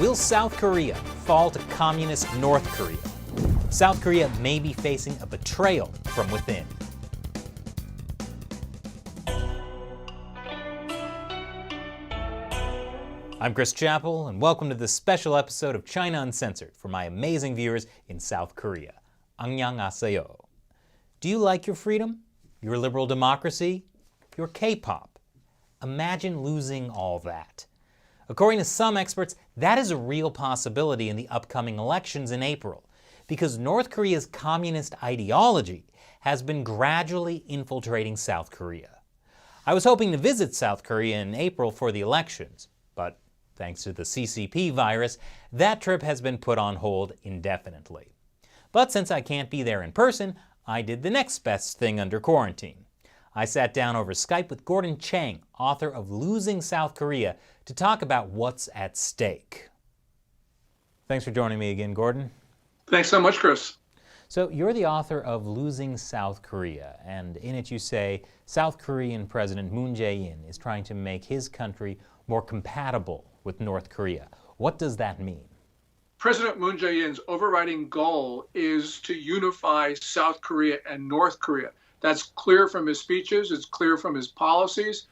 Will South Korea fall to communist North Korea? South Korea may be facing a betrayal from within. I'm Chris Chappell, and welcome to this special episode of China Uncensored for my amazing viewers in South Korea. 안녕하세요. Do you like your freedom, your liberal democracy, your K-pop? Imagine losing all that. According to some experts, that is a real possibility in the upcoming elections in April, because North Korea's communist ideology has been gradually infiltrating South Korea. I was hoping to visit South Korea in April for the elections, but thanks to the CCP virus, that trip has been put on hold indefinitely. But since I can't be there in person, I did the next best thing under quarantine. I sat down over Skype with Gordon Chang, author of Losing South Korea, to talk about what's at stake. Thanks for joining me again, Gordon. Thanks so much, Chris. So you're the author of Losing South Korea, and in it you say South Korean President Moon Jae-in is trying to make his country more compatible with North Korea. What does that mean? President Moon Jae-in's overriding goal is to unify South Korea and North Korea. That's clear from his speeches. It's clear from his policies.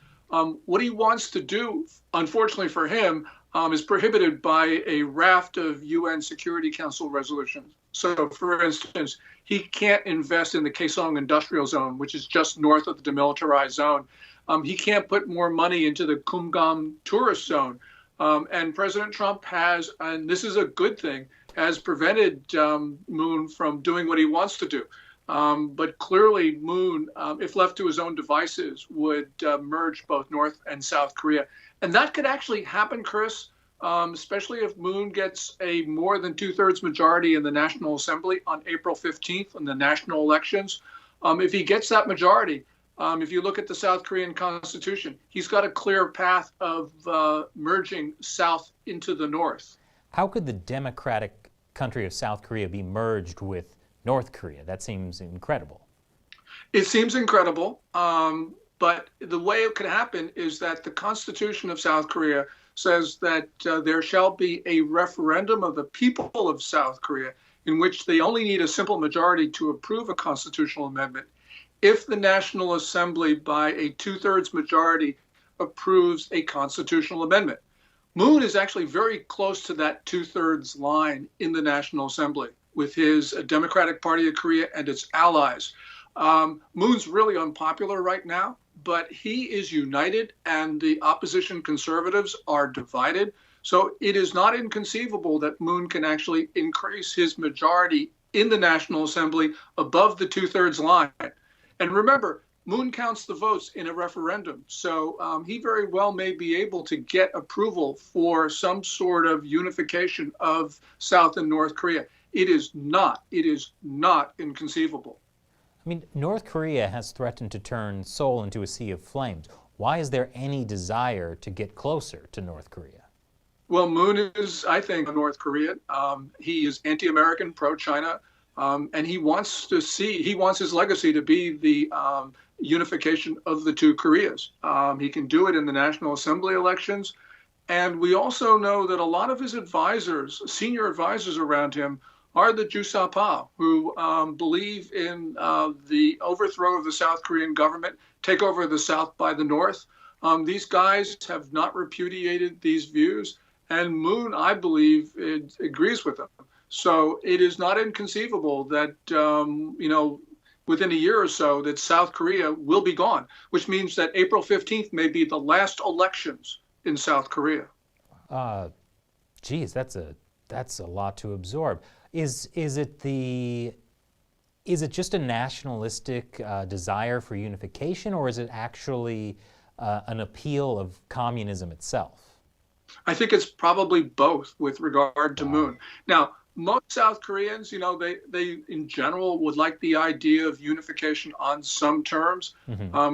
What he wants to do, unfortunately for him, is prohibited by a raft of UN Security Council resolutions. So, for instance, he can't invest in the Kaesong Industrial Zone, which is just north of the demilitarized zone. He can't put more money into the Kumgam Tourist Zone. And President Trump has, and this is a good thing, has prevented Moon from doing what he wants to do. But clearly Moon, if left to his own devices, would merge both North and South Korea. And that could actually happen, Chris, especially if Moon gets a more than two-thirds majority in the National Assembly on April 15th in the national elections. If he gets that majority, if you look at the South Korean Constitution, he's got a clear path of merging South into the North. How could the democratic country of South Korea be merged with North Korea? That seems incredible. It seems incredible, but the way it could happen is that the Constitution of South Korea says that there shall be a referendum of the people of South Korea in which they only need a simple majority to approve a constitutional amendment. If the National Assembly by a two-thirds majority approves a constitutional amendment. Moon is actually very close to that two-thirds line in the National Assembly with his Democratic Party of Korea and its allies. Moon's really unpopular right now, but he is united and the opposition conservatives are divided. So it is not inconceivable that Moon can actually increase his majority in the National Assembly above the two-thirds line. And remember, Moon counts the votes in a referendum, so he very well may be able to get approval for some sort of unification of South and North Korea. It is not inconceivable. I mean, North Korea has threatened to turn Seoul into a sea of flames. Why is there any desire to get closer to North Korea? Well, Moon is, I think, a North Korean. He is anti-American, pro-China. And he wants his legacy to be the unification of the two Koreas. He can do it in the National Assembly elections. And we also know that a lot of his advisors, senior advisors around him, are the Jusapa, who believe in the overthrow of the South Korean government, take over the South by the North. These guys have not repudiated these views. And Moon, I believe, agrees with them. So it is not inconceivable that, within a year or so, that South Korea will be gone, which means that April 15th may be the last elections in South Korea. Geez, that's a lot to absorb. Is it just a nationalistic desire for unification, or is it actually an appeal of communism itself? I think it's probably both with regard to Moon. Now, most South Koreans, they in general would like the idea of unification on some terms,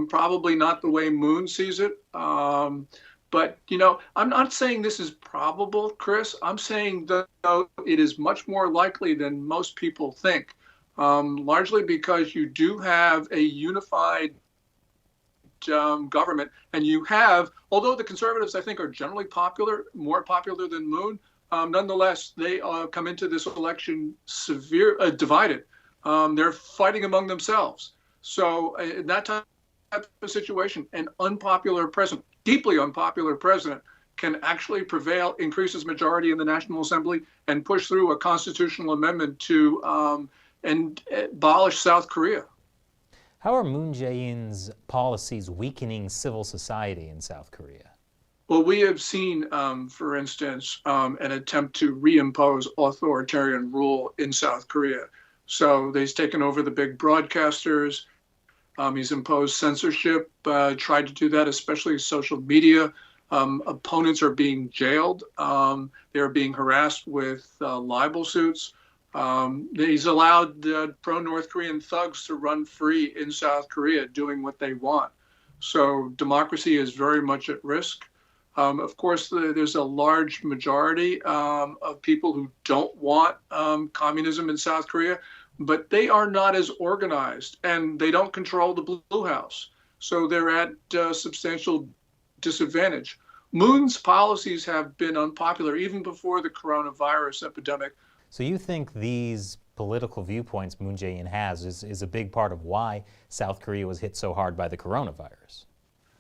probably not the way Moon sees it. But, I'm not saying this is probable, Chris. I'm saying, though, it is much more likely than most people think, largely because you do have a unified government, and you have, although the conservatives, I think, are generally popular, more popular than Moon, Nonetheless, they come into this election divided. They're fighting among themselves. So in that type of situation, an unpopular president, deeply unpopular president, can actually prevail, increase his majority in the National Assembly, and push through a constitutional amendment to abolish South Korea. How are Moon Jae-in's policies weakening civil society in South Korea? Well, we have seen, for instance, an attempt to reimpose authoritarian rule in South Korea. So he's taken over the big broadcasters. He's imposed censorship, tried to do that, especially social media. Opponents are being jailed. They're being harassed with libel suits. He's allowed pro-North Korean thugs to run free in South Korea doing what they want. So democracy is very much at risk. Of course, there's a large majority of people who don't want communism in South Korea, but they are not as organized and they don't control the Blue House. So they're at substantial disadvantage. Moon's policies have been unpopular even before the coronavirus epidemic. So you think these political viewpoints Moon Jae-in has is a big part of why South Korea was hit so hard by the coronavirus?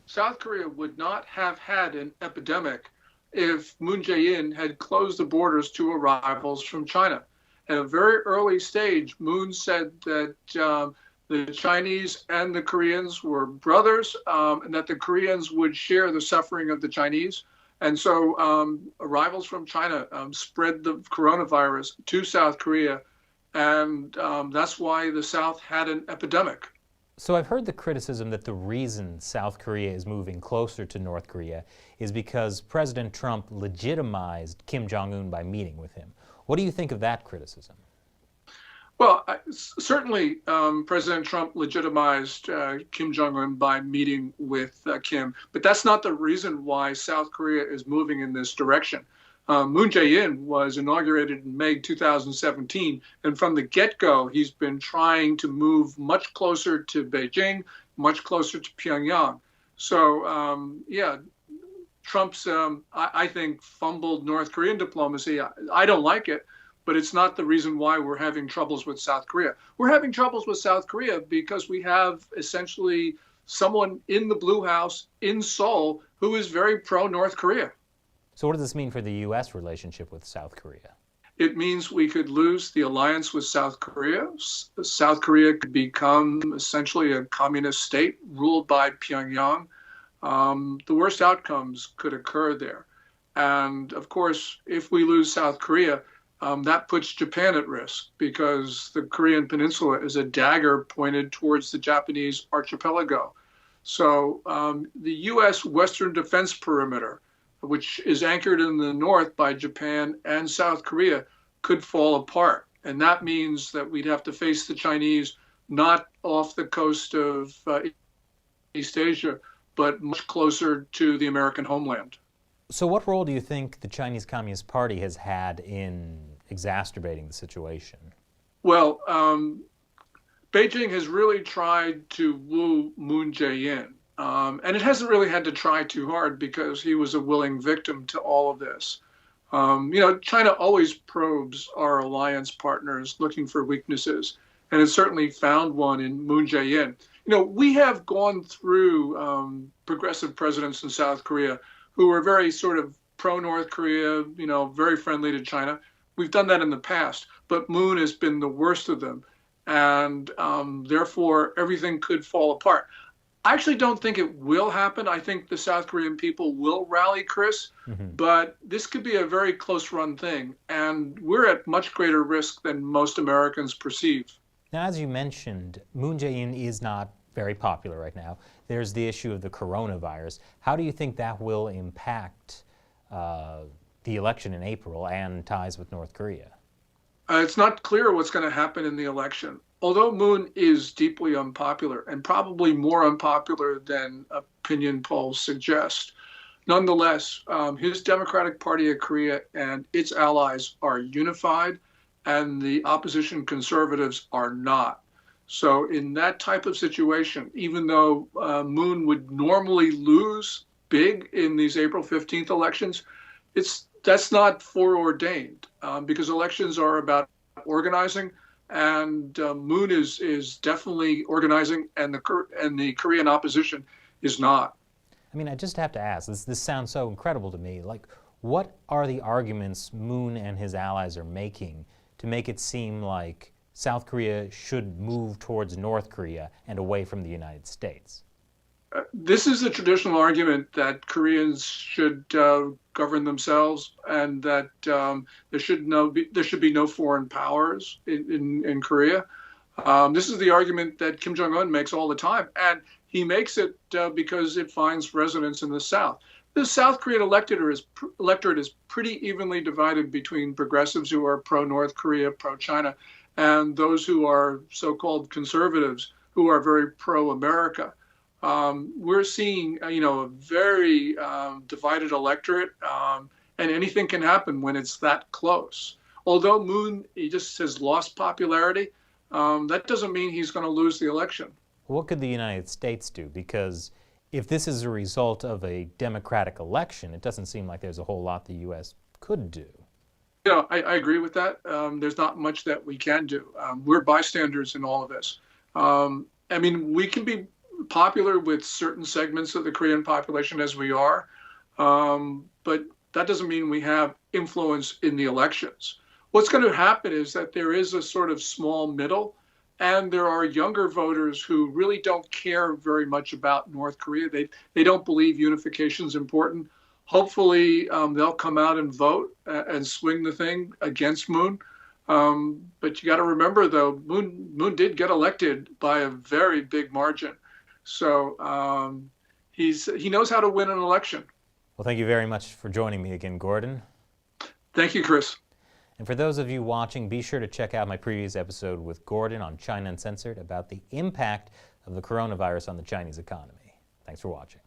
South Korea would not have had an epidemic if Moon Jae-in had closed the borders to arrivals from China. At a very early stage, Moon said that the Chinese and the Koreans were brothers, and that the Koreans would share the suffering of the Chinese. And so arrivals from China spread the coronavirus to South Korea, and that's why the South had an epidemic. So I've heard the criticism that the reason South Korea is moving closer to North Korea is because President Trump legitimized Kim Jong-un by meeting with him. What do you think of that criticism? Well, certainly President Trump legitimized Kim Jong-un by meeting with Kim, but that's not the reason why South Korea is moving in this direction. Moon Jae-in was inaugurated in May 2017, and from the get-go, he's been trying to move much closer to Beijing, much closer to Pyongyang. So, Trump's, I think, fumbled North Korean diplomacy. I don't like it, but it's not the reason why we're having troubles with South Korea. We're having troubles with South Korea because we have essentially someone in the Blue House in Seoul who is very pro-North Korea. So what does this mean for the U.S. relationship with South Korea? It means we could lose the alliance with South Korea. South Korea could become essentially a communist state ruled by Pyongyang. The worst outcomes could occur there. And of course, if we lose South Korea, that puts Japan at risk because the Korean Peninsula is a dagger pointed towards the Japanese archipelago. So the U.S. Western Defense Perimeter, which is anchored in the north by Japan and South Korea, could fall apart. And that means that we'd have to face the Chinese not off the coast of East Asia, but much closer to the American homeland. So what role do you think the Chinese Communist Party has had in exacerbating the situation? Well, Beijing has really tried to woo Moon Jae-in. And it hasn't really had to try too hard because he was a willing victim to all of this. China always probes our alliance partners looking for weaknesses, and it certainly found one in Moon Jae-in. We have gone through progressive presidents in South Korea who were very sort of pro-North Korea, very friendly to China. We've done that in the past, but Moon has been the worst of them, and therefore everything could fall apart. I actually don't think it will happen. I think the South Korean people will rally, Chris, but this could be a very close-run thing, and we're at much greater risk than most Americans perceive. Now, as you mentioned, Moon Jae-in is not very popular right now. There's the issue of the coronavirus. How do you think that will impact the election in April and ties with North Korea? It's not clear what's going to happen in the election. Although Moon is deeply unpopular, and probably more unpopular than opinion polls suggest, nonetheless, his Democratic Party of Korea and its allies are unified, and the opposition conservatives are not. So in that type of situation, even though Moon would normally lose big in these April 15th elections, it's That's not foreordained because elections are about organizing, and Moon is definitely organizing, and the Korean opposition is not. I mean, I just have to ask, this sounds so incredible to me. Like, what are the arguments Moon and his allies are making to make it seem like South Korea should move towards North Korea and away from the United States? This is the traditional argument that Koreans should govern themselves, and that there should be no foreign powers in Korea. This is the argument that Kim Jong-un makes all the time, and he makes it because it finds resonance in the South. The South Korean electorate is pretty evenly divided between progressives who are pro-North Korea, pro-China, and those who are so-called conservatives who are very pro-America. We're seeing, a very divided electorate, and anything can happen when it's that close. Although Moon, he just has lost popularity, that doesn't mean he's going to lose the election. What could the United States do? Because if this is a result of a democratic election, it doesn't seem like there's a whole lot the U.S. could do. I agree with that. There's not much that we can do. We're bystanders in all of this. We can be popular with certain segments of the Korean population as we are, but that doesn't mean we have influence in the elections. What's going to happen is that there is a sort of small middle, and there are younger voters who really don't care very much about North Korea. They don't believe unification is important. Hopefully, they'll come out and vote and swing the thing against Moon. But you got to remember, though, Moon did get elected by a very big margin. So he knows how to win an election. Well, thank you very much for joining me again, Gordon. Thank you, Chris. And for those of you watching, be sure to check out my previous episode with Gordon on China Uncensored about the impact of the coronavirus on the Chinese economy. Thanks for watching.